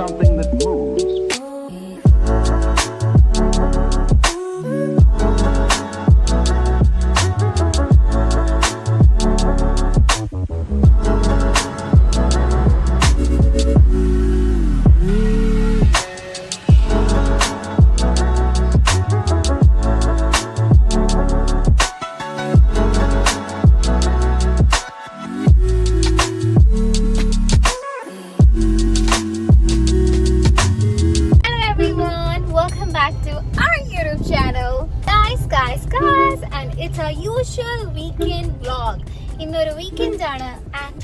something that moves. ഇന്നൊരു weekend ആണ് and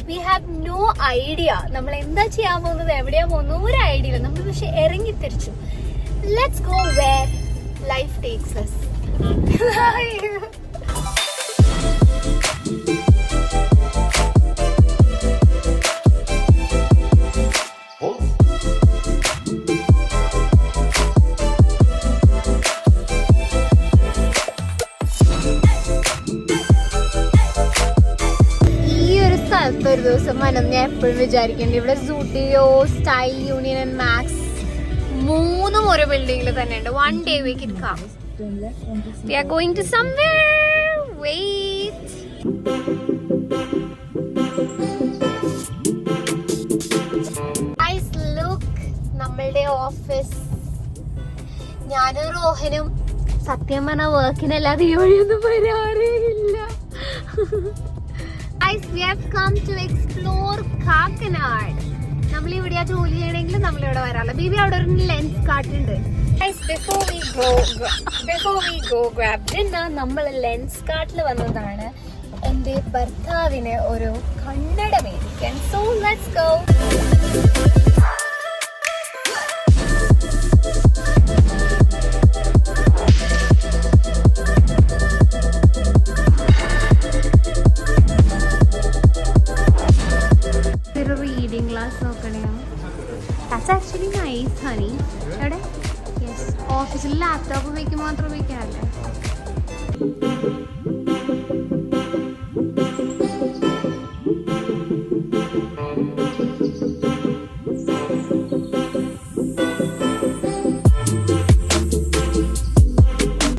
we have no idea നമ്മൾ എന്താ ചെയ്യാൻ പോകുന്നത്, എവിടെയാ പോകുന്നത്, ഒരു ഐഡിയ ഇല്ല. നമ്മൾ പക്ഷെ ഇറങ്ങി തിരിച്ചു. Let's go where life takes us. ഒരു ദിവസം ഞാൻ എപ്പോഴും വിചാരിക്കേണ്ടി ഇവിടെ Zudio, Style Union and Max മൂന്നും ഒരു ബിൽഡിംഗിൽ തന്നെ ഉണ്ട്. One day we can come. We are going to somewhere. Wait. Guys look, നമ്മളുടെ ഓഫീസ്. ഞാനും റോഹനും സത്യം പറഞ്ഞ വർക്കിനല്ലാതെ ഈ വഴിയൊന്നും വരാറേ ഇല്ല. Guys, we have come to explore Kakinad. നമ്മൾ ഇവിടെയാ ജോലി ചെയ്യണമെങ്കിൽ നമ്മൾ ഇവിടെ വരാറുള്ള. ബേബി അവിടെ ഒരു ലെൻസ് കാർട്ട് ഉണ്ട്. Guys, before we go grab dinner, നമ്മൾ ലെൻസ് കാർട്ടിൽ വന്നതാണ് എൻ്റെ ഭർത്താവിന് ഒരു കണ്ണട മേടിക്കാൻ. So let's go. That's actually nice, honey. എവിടെ? Yes. ഓഫീസിൽ ലാപ്ടോപ്പ് ഉപയോഗിക്കുമ്പോൾ മാത്രം ഉപയോഗിക്കാറില്ല.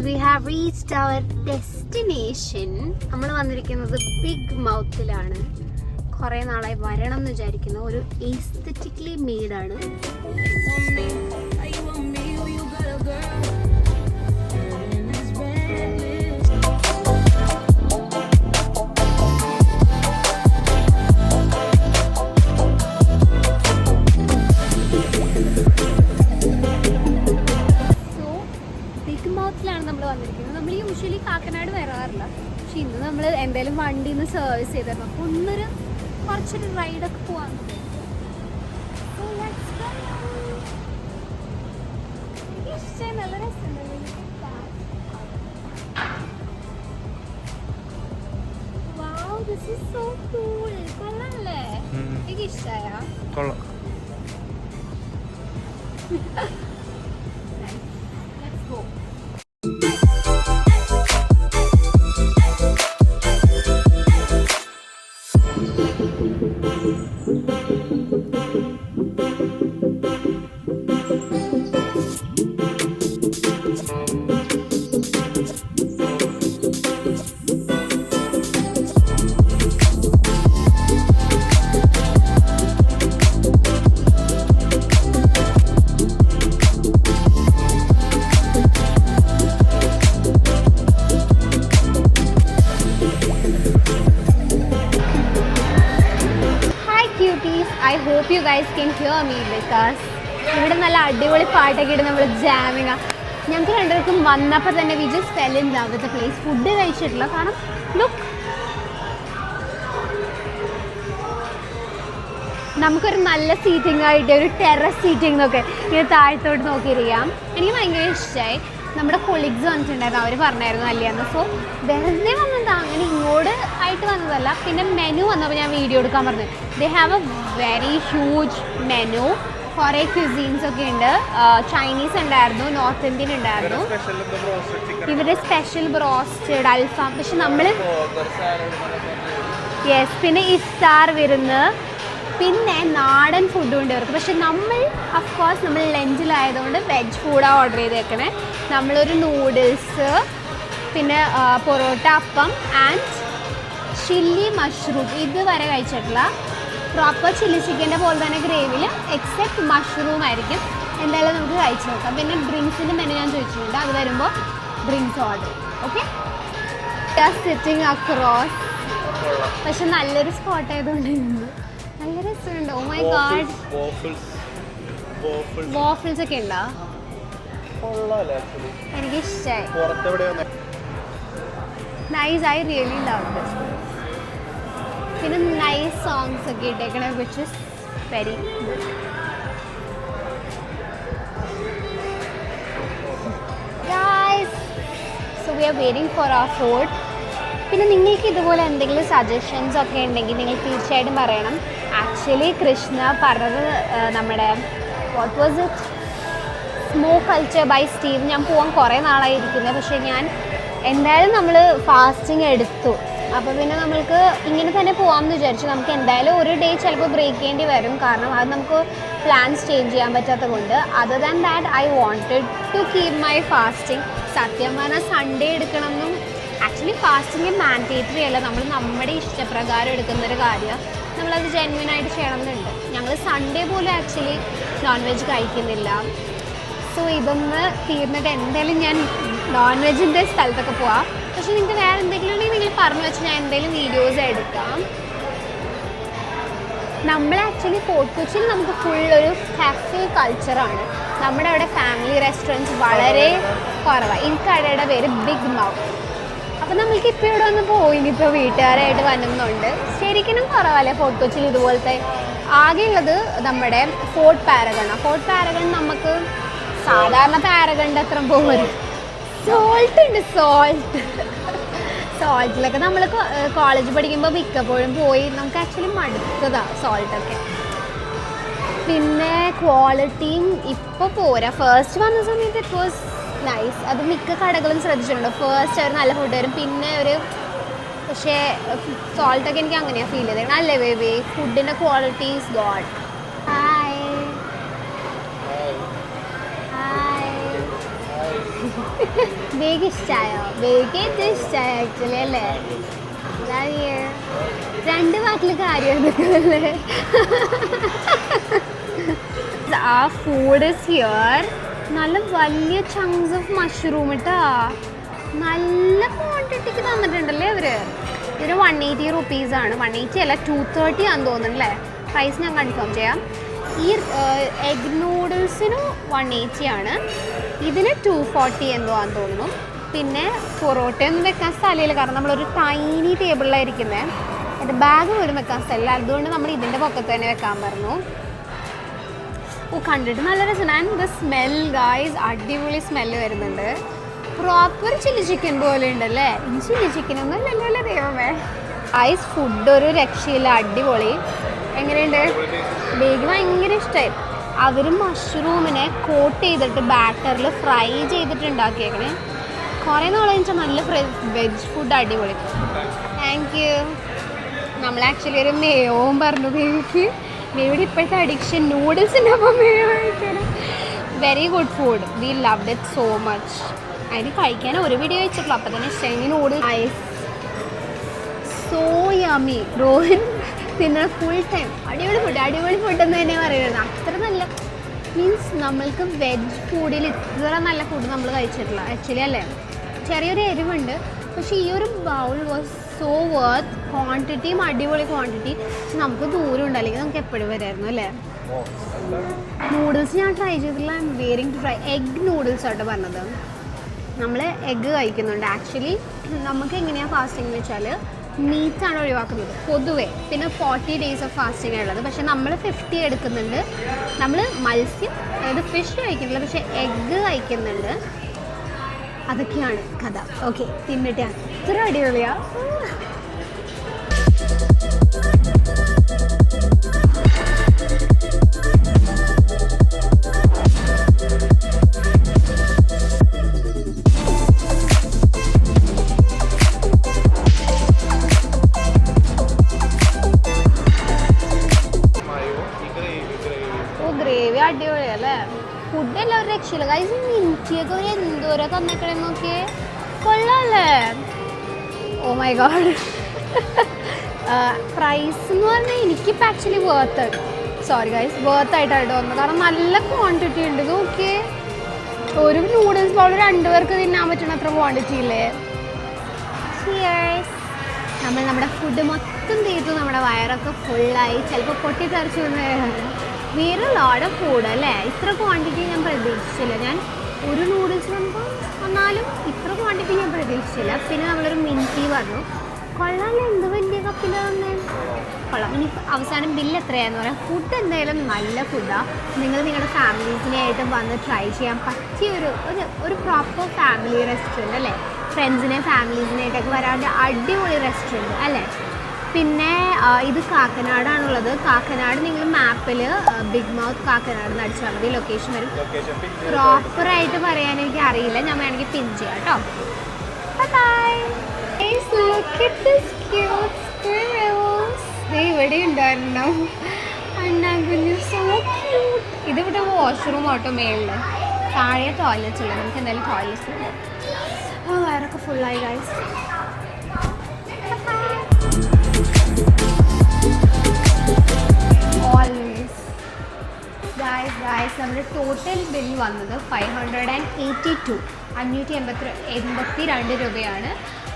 We have reached our destination. നമ്മൾ വന്നിരിക്കുന്നത് ബിഗ് മൗത്തിലാണ്. കുറെ നാളായി വരണം എന്ന് വിചാരിക്കുന്നു. ഒരു എസ്തെറ്റിക്കലി മെയ്ഡാണ്. സോ ബിഗ് മൗത്തിലാണ് നമ്മൾ വന്നിരിക്കുന്നത്. നമ്മൾ യൂഷ്വലി കാക്കനാട് വരാറില്ല, പക്ഷെ ഇന്ന് നമ്മൾ എന്തായാലും വണ്ടിയിൽ നിന്ന് സർവീസ് ചെയ്തിരുന്നു. അപ്പോൾ ഒന്നൊരു കുറച്ചൊരു റൈഡൊക്കെ പോവാൻ. നല്ല രസമുണ്ടല്ലേ. Wow, this is so cool. കൊള്ളാമല്ലേ? എനിക്ക് ഇഷ്ടമായ. കൊള്ളാം. Let's go. I hope you guys can hear me because ഇവിടെ നല്ല അടിപൊളി പാട്ടൊക്കെ ഇട്ട് നമ്മൾ ജാമിങ്. ഞങ്ങൾക്ക് രണ്ടുപേർക്കും വന്നപ്പോൾ തന്നെ we just fell in love with the place. Food കഴിച്ചിട്ടില്ല, കാരണം ലുക്ക് നമുക്കൊരു നല്ല സീറ്റിംഗ് ആയിട്ട് ഒരു ടെറസ് സീറ്റിംഗ് എന്നൊക്കെ ഇങ്ങനെ താഴത്തോട്ട് നോക്കിയിരിക്കാം. എനിക്ക് ഭയങ്കര ഇഷ്ടമായി. നമ്മുടെ കൊളീഗ്സ് വന്നിട്ടുണ്ടായിരുന്നു, അവർ പറഞ്ഞായിരുന്നു നല്ലതെന്ന്. സോ വെറുതെ വന്നതാ, അങ്ങനെ ഇങ്ങോട്ട് ആയിട്ട് വന്നതല്ല. പിന്നെ മെനു വന്നപ്പോൾ ഞാൻ വീഡിയോ എടുക്കാൻ പറഞ്ഞു. They have A very huge menu. കുറേ ക്യൂസീൻസ് ഒക്കെ ഉണ്ട്. ചൈനീസ് ഉണ്ടായിരുന്നു, നോർത്ത് ഇന്ത്യൻ ഉണ്ടായിരുന്നു, ഇവരുടെ സ്പെഷ്യൽ ബ്രോസ്റ്റഡ്, അൽഫാം. പക്ഷെ നമ്മൾ യെസ്, പിന്നെ ഇഫ്താർ വിരുന്ന്, പിന്നെ നാടൻ ഫുഡും ഉണ്ട് ഇവർക്ക്. പക്ഷെ നമ്മൾ അഫ്കോഴ്സ് നമ്മൾ ലഞ്ചിലായതുകൊണ്ട് വെജ് ഫുഡാണ് ഓർഡർ ചെയ്തേക്കണേ. നമ്മളൊരു നൂഡിൽസ്, പിന്നെ പൊറോട്ട, അപ്പം ആൻഡ് ചില്ലി മഷ്റൂം ഇതുവരെ കഴിച്ചിട്ടില്ല. പ്രോപ്പർ ചില്ലി ചിക്കൻ്റെ പോലെ തന്നെ ഗ്രേവിയിൽ എക്സെപ്റ്റ് മഷ്റൂം ആയിരിക്കും. എന്തായാലും നമുക്ക് കഴിച്ചു നോക്കാം. പിന്നെ ഡ്രിങ്ക്സിൻ്റെ മെനു ഞാൻ ചോദിച്ചിട്ടുണ്ട്, അത് വരുമ്പോൾ drinks order. Okay, sitting across. പക്ഷെ നല്ലൊരു സ്പോട്ട് ആയതുകൊണ്ട് നല്ല രസമുണ്ട്. ഓ മൈ ഗാഡ്, വാഫിൾസ് ഒക്കെ ഉണ്ടോ? എനിക്ക് ഇഷ്ടമായി. Nice, I really love this. പിന്നെ നൈസ് സോങ്സ് ഒക്കെ ഇട്ടേക്കണേ, which is very good. Guys, so we are waiting for our food. പിന്നെ നിങ്ങൾക്ക് ഇതുപോലെ എന്തെങ്കിലും സജഷൻസ് ഒക്കെ ഉണ്ടെങ്കിൽ നിങ്ങൾ തീർച്ചയായിട്ടും പറയണം. ആക്ച്വലി കൃഷ്ണ പറഞ്ഞത് നമ്മുടെ what was it, smoke culture by Steve. ഞാൻ പോകാൻ കുറേ നാളായിരിക്കുന്നത്, പക്ഷേ ഞാൻ എന്തായാലും നമ്മൾ ഫാസ്റ്റിംഗ് എടുത്തു. അപ്പോൾ പിന്നെ നമ്മൾക്ക് ഇങ്ങനെ തന്നെ പോകാമെന്ന് വിചാരിച്ചു. നമുക്ക് എന്തായാലും ഒരു ഡേ ചിലപ്പോൾ ബ്രേക്ക് ചെയ്യേണ്ടി വരും, കാരണം അത് നമുക്ക് പ്ലാൻസ് ചേഞ്ച് ചെയ്യാൻ പറ്റാത്തത് കൊണ്ട്. Other than that I wanted to keep my fasting. സത്യം പറഞ്ഞാൽ സൺഡേ എടുക്കണമെന്നും ആക്ച്വലി ഫാസ്റ്റിംഗ് മാൻഡേറ്ററി അല്ല, നമ്മൾ നമ്മുടെ ഇഷ്ടപ്രകാരം എടുക്കുന്നൊരു കാര്യമാണ്. നമ്മളത് ജെന്വിനായിട്ട് ചെയ്യണമെന്നുണ്ട്. ഞങ്ങൾ സൺഡേ പോലും ആക്ച്വലി നോൺ വെജ് കഴിക്കുന്നില്ല. സോ ഇതൊന്ന് തീർന്നിട്ട് എന്തായാലും ഞാൻ നോൺ വെജിൻ്റെ സ്ഥലത്തൊക്കെ പോവാം. പക്ഷെ നിങ്ങൾക്ക് വേറെ എന്തെങ്കിലും ഉണ്ടെങ്കിൽ നിങ്ങൾ പറഞ്ഞു വെച്ചാൽ ഞാൻ എന്തെങ്കിലും വീഡിയോസ് എടുക്കാം. നമ്മൾ ആക്ച്വലി ഫോർട്ട് കൊച്ചിയിൽ നമുക്ക് ഫുള്ളൊരു കാഫേ കൾച്ചറാണ്. നമ്മുടെ അവിടെ ഫാമിലി റെസ്റ്റോറൻറ്റ്സ് വളരെ കുറവാണ്. ഈ കടയുടെ പേര് ബിഗ് മൗത്ത്. അപ്പോൾ നമ്മൾക്ക് ഇപ്പോൾ ഇവിടെ വന്ന് പോയി, ഇനിയിപ്പോൾ വീട്ടുകാരായിട്ട് വന്നുന്നുണ്ട്. ശരിക്കും കുറവല്ലേ ഫോർട്ട് കൊച്ചിയിൽ ഇതുപോലത്തെ. ആകെയുള്ളത് നമ്മുടെ ഫോർട്ട് പാരഗണാണ്. ഫോർട്ട് പാരഗൺ നമുക്ക് സാധാരണ പാരഗണിൻ്റെ അത്ര പോകും. സോൾട്ട് ഉണ്ട്, സോൾട്ടിലൊക്കെ നമ്മൾ കോളേജ് പഠിക്കുമ്പോൾ മിക്കപ്പോഴും പോയി നമുക്ക് ആക്ച്വലി മടുത്തതാണ് സോൾട്ടൊക്കെ. പിന്നെ ക്വാളിറ്റിയും ഇപ്പോൾ പോരാ. ഫസ്റ്റ് വന്ന സമയത്ത് ഇറ്റ് വാസ് നൈസ്. അത് മിക്ക കടകളും ശ്രദ്ധിച്ചിട്ടുണ്ട്. ഫസ്റ്റ് അവർ നല്ല ഫുഡ് തരും, പിന്നെ ഒരു പക്ഷേ സോൾട്ടൊക്കെ എനിക്ക് അങ്ങനെയാണ് ഫീൽ ചെയ്തത്. അല്ലേ ബേബി, ഫുഡിൻ്റെ quality is God. Hi bag ഇഷ്ടമായോ? ബേഗ് ഏറ്റവും ഇഷ്ടമായി ആക്ച്വലി അല്ലേ? രണ്ട് വാക്കിൽ കാര്യം എടുക്കുന്നല്ലേ. ആ ഫുഡ് ഇസ് ഹിയർ. നല്ല വലിയ ചങ്ക്സ് ഓഫ് മഷ്റൂം ഇട്ടാ നല്ല ക്വാണ്ടിറ്റിക്ക് തന്നിട്ടുണ്ടല്ലേ അവർ. ഇതിന് 180 റുപ്പീസാണ്. 180 അല്ല, 230 ആണെന്ന് തോന്നുന്നല്ലേ. പ്രൈസ് ഞാൻ കൺഫേം ചെയ്യാം. ഈ എഗ് നൂഡിൽസിന് 180 ആണ്, ഇതിന് 240 എന്തോ ആണെന്ന് തോന്നുന്നു. പിന്നെ പൊറോട്ടയൊന്നും വെക്കാൻ സ്ഥലമില്ല, കാരണം നമ്മളൊരു ടൈനി ടേബിളിലായിരിക്കുന്നത്. എൻ്റെ ബാഗ് പോലും വെക്കാൻ സ്ഥലമില്ല, അതുകൊണ്ട് നമ്മൾ ഇതിൻ്റെ പൊക്കത്ത് തന്നെ വെക്കാൻ പറഞ്ഞു. ഓ, കണ്ടിട്ട് നല്ല രസമാണ്. ആൻഡ് ദ സ്മെൽ ഗായ്സ്, അടിപൊളി സ്മെല്ല് വരുന്നുണ്ട്. പ്രോപ്പർ ചില്ലി ചിക്കൻ പോലെ ഉണ്ടല്ലേ. ഈ ചില്ലി ചിക്കനൊന്നും അല്ലല്ലോ ദൈവമേ. ഗായ്സ്, ഫുഡ് ഒരു രക്ഷയില്ല, അടിപൊളി. എങ്ങനെയുണ്ട്? ബേബി ഭയങ്കര ഇഷ്ടമായി. അവർ മഷ്റൂമിനെ കോട്ട് ചെയ്തിട്ട് ബാറ്ററിൽ ഫ്രൈ ചെയ്തിട്ട് ഉണ്ടാക്കിയേക്കണേ. കുറേ നാളെ വെച്ചാൽ നല്ല വെജ് ഫുഡ്, അടിപൊളി. Thank you. നമ്മൾ ആക്ച്വലി ഒരു മേയോവും പറഞ്ഞു ബേബിക്ക്. ബേബിയുടെ ഇപ്പോഴത്തെ അഡിക്ഷൻ നൂഡിൽസിൻ്റെ ഒപ്പം മേയോ കഴിക്കണം. Very good food, we loved it so much. അതിന് കഴിക്കാൻ ഒരു വീഡിയോ വെച്ചിട്ടുള്ളൂ, അപ്പം തന്നെ ഇഷ്ടമായി. Noodles is so yummy. Rohin പിന്നെ ഫുൾ ടൈം അടിപൊളി ഫുഡ് എന്ന് തന്നെ പറയുന്നത്. അത്ര നല്ല മീൻസ് നമ്മൾക്ക് വെജ് ഫുഡിൽ ഇത്ര നല്ല ഫുഡ് നമ്മൾ കഴിച്ചിട്ടില്ല ആക്ച്വലി അല്ലേ. ചെറിയൊരു എരിവുണ്ട്, പക്ഷേ ഈ ഒരു ബൗൾ വാസ് സോ വർത്ത്. ക്വാണ്ടിറ്റിയും അടിപൊളി ക്വാണ്ടിറ്റി. പക്ഷെ നമുക്ക് ദൂരം ഉണ്ട്, അല്ലെങ്കിൽ നമുക്ക് എപ്പോഴും വരുമായിരുന്നു അല്ലേ. നൂഡിൽസ് ഞാൻ ട്രൈ ചെയ്തിട്ടില്ല. I am wearing to try. Egg noodles ആയിട്ട് പറഞ്ഞത്. നമ്മൾ എഗ്ഗ് കഴിക്കുന്നുണ്ട്. ആക്ച്വലി നമുക്ക് എങ്ങനെയാണ് ഫാസ്റ്റിംഗ് എന്ന് വെച്ചാൽ മീറ്റാണ് ഒഴിവാക്കുന്നത് പൊതുവേ. പിന്നെ 40 days ഓഫ് ഫാസ്റ്റിംഗ് ഉള്ളത്. പക്ഷേ നമ്മൾ 50 എടുക്കുന്നുണ്ട്. നമ്മൾ മത്സ്യം, അതായത് ഫിഷ് കഴിക്കുന്നില്ല, പക്ഷേ എഗ്ഗ് കഴിക്കുന്നുണ്ട്. അതൊക്കെയാണ് കഥ. ഓക്കെ, തിന്നിട്ട് അത്ര അടിപൊളിയാണ്. ഗ്രേവി അടിപൊളിയല്ലേ. ഫുഡ് എല്ലാവരും രക്ഷയില്ല ഗൈസ്. മിനിറ്റിയൊക്കെ ഒരു എന്തോരം തന്നേക്കണേ നോക്കിയേ, കൊള്ളാല്ലേ. Oh my God. പ്രൈസ് എന്ന് പറഞ്ഞാൽ എനിക്കിപ്പോൾ ആക്ച്വലി വേർത്ത് ആയിട്ടായിട്ട് വന്നത്. കാരണം നല്ല ക്വാണ്ടിറ്റി ഉണ്ട്. നോക്കിയേ, ഒരു നൂഡിൽസ് ബൗൾ 2 പേർക്ക് തിന്നാൻ പറ്റുന്ന അത്ര ക്വാണ്ടിറ്റി ഇല്ലേ. നമ്മൾ നമ്മുടെ ഫുഡ് മൊത്തം തീർത്തു, നമ്മുടെ വയറൊക്കെ ഫുള്ളായി. ചിലപ്പോൾ പൊട്ടിത്തെറിച്ച് വേറെ ലോഡ് ഓഫ് ഫുഡ് അല്ലേ. ഇത്ര ക്വാണ്ടിറ്റി ഞാൻ പ്രതീക്ഷിച്ചില്ല. ഞാൻ ഒരു നൂഡിൽസ് വന്നാലും ഇത്ര ക്വാണ്ടിറ്റി ഞാൻ പ്രതീക്ഷിച്ചില്ല. പിന്നെ നമ്മളൊരു മിൻറ്റി പറഞ്ഞു, കൊള്ളാമല്ലോ, എന്ത് വലിയ കപ്പിൽ തന്നെ കൊള്ളാം. ഇനി അവസാനം ബില്ല് എത്രയാണെന്ന് പറയാം. ഫുഡ് എന്തായാലും നല്ല ഫുഡാണ്. നിങ്ങൾ നിങ്ങളുടെ ഫാമിലീസിനായിട്ട് വന്ന് ട്രൈ ചെയ്യാൻ പറ്റിയ ഒരു പ്രോപ്പർ ഫാമിലി റെസ്റ്റോറൻറ്റ് അല്ലേ. ഫ്രണ്ട്സിനെ ഫാമിലീസിനായിട്ടൊക്കെ വരാണ്ട് അടിപൊളി റെസ്റ്റോറൻറ്റ് അല്ലേ. പിന്നെ ഇത് കാക്കനാടാണുള്ളത്. കാക്കനാട് നിങ്ങൾ മാപ്പിൽ ബിഗ് മൗത്ത് കാക്കനാട് എന്ന് അടിച്ചാൽ മതി, ലൊക്കേഷൻ വരും. പ്രോപ്പറായിട്ട് പറയാൻ എനിക്ക് അറിയില്ല, ഞാൻ വേണമെങ്കിൽ പിൻ ചെയ്യാം കേട്ടോ. ബൈ. ഇവിടെ ഉണ്ടായിരുന്നു ഇതിവിടെ വാഷ്റൂം ഓട്ടോ മേളിൽ, താഴെ ടോയ്ലറ്റ്സ് ഉള്ളത്. നമുക്ക് എന്തായാലും ടോയ്ലറ്റ്സ് ഉണ്ട്. വയറൊക്കെ ഫുള്ളായി ഗൈസ്. ഗൈസ് നമ്മുടെ ടോട്ടൽ ബിൽ വന്നത് 582 582 രൂപയാണ്.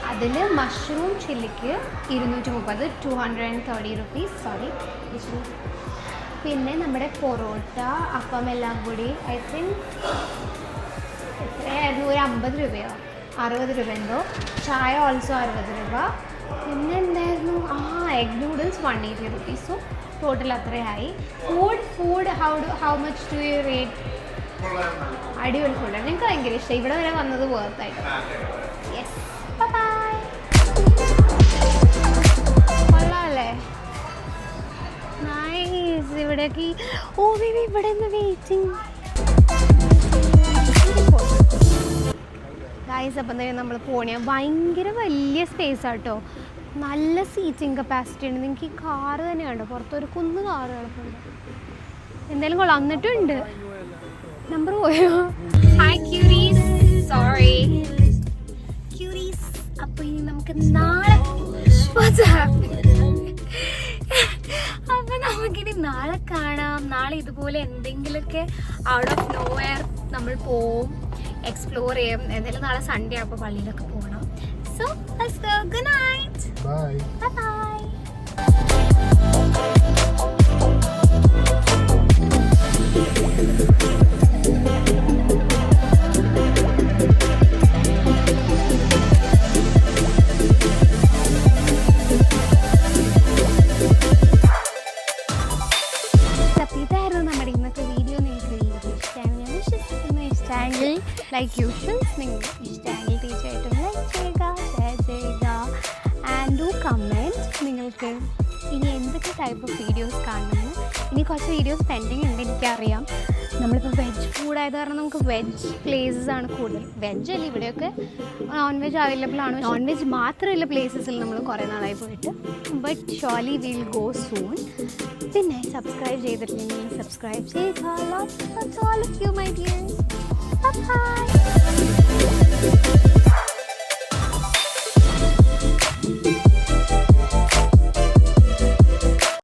അതിൽ മഷ്റൂം ചില്ലിക്ക് 230 230 റുപ്പീസ്, സോറി. പിന്നെ നമ്മുടെ പൊറോട്ട അപ്പം എല്ലാം കൂടി ഐ തിങ്ക് എത്രയായിരുന്നു, ഒരു 50 രൂപയോ 60 രൂപ എന്തോ. ചായ ഓൾസോ 60 രൂപ. പിന്നെ എന്തായിരുന്നു, egg noodles 180 rupees. So total അത്രയായി. Food how much do you rate? അടിപൊളി ഫുഡാണ്, ഞങ്ങൾക്ക് ഭയങ്കര ഇഷ്ടമായി. ഇവിടെ വരെ വന്നത് വേർത്തായിട്ട്. Yes, bye. കൊള്ളാമല്ലേ, നൈസ്. ഇവിടേക്ക് ഇവിടെ നിന്ന് വെയിറ്റിംഗ് ഗൈസ്. അപ്പം തന്നെ നമ്മൾ പോണേ ഭയങ്കര വലിയ സ്പേസ് ആട്ടോ, നല്ല സീറ്റിംഗ് കപ്പാസിറ്റി ഉണ്ട്. നിങ്ങൾക്ക് ഈ കാറ് തന്നെ കണ്ടോ, പുറത്തൊരു കുന്ന് കാറ് കിടപ്പുണ്ട്. എന്തായാലും കൊള്ളാം. എന്നിട്ടുണ്ട് നമ്പർ പോയോ. Hi Curie's, sorry Curie's. അപ്പോൾ ഇനി നമുക്ക് നാളെ അപ്പം നമുക്കിനി നാളെ കാണാം. നാളെ ഇതുപോലെ എന്തെങ്കിലുമൊക്കെ ഔട്ട് ഓഫ് നോ വെയർ നമ്മൾ പോവും, എക്സ്പ്ലോർ ചെയ്യും. എന്തായാലും നാളെ സൺഡേ അപ്പോൾ പള്ളിയിലൊക്കെ പോകണം. So let's go. Good night. Bye. Bye-bye. ഇതായിരുന്നു നമ്മുടെ ഇന്നത്തെ വീഡിയോ. നിങ്ങൾക്ക് ഇഷ്ടമെങ്കിൽ ലൈക്ക് യൂഷ്വൽസ്, നിങ്ങൾ ഇഷ്ടമെങ്കിൽ തീർച്ചയായിട്ടും ലൈക്ക് ചെയ്യുക, ഷെയർ ചെയ്യുക, ആൻഡ് ഡു കമൻറ്റ്. നിങ്ങൾക്ക് ഇനി എന്തൊക്കെ ടൈപ്പ് ഓഫ് വീഡിയോസ് കാണണമെന്ന്. ഇനി കുറച്ച് വീഡിയോസ് പെൻഡിങ് ഉണ്ട്, എനിക്കറിയാം. നമ്മളിപ്പോൾ വെജ് ഫുഡായത് കാരണം നമുക്ക് വെജ് പ്ലേസസ് ആണ് കൂടുതൽ. വെജ് അല്ല, ഇവിടെയൊക്കെ നോൺ വെജ് അവൈലബിൾ ആണ്. നോൺ വെജ് മാത്രമുള്ള പ്ലേസസിൽ നമ്മൾ കുറേ നാളായി പോയിട്ട്. But surely will go soon. പിന്നെ സബ്സ്ക്രൈബ് ചെയ്തിട്ടില്ലെങ്കിൽ സബ്സ്ക്രൈബ് ചെയ്യുക. Lots of fun to all of you, my dears. Bye-bye.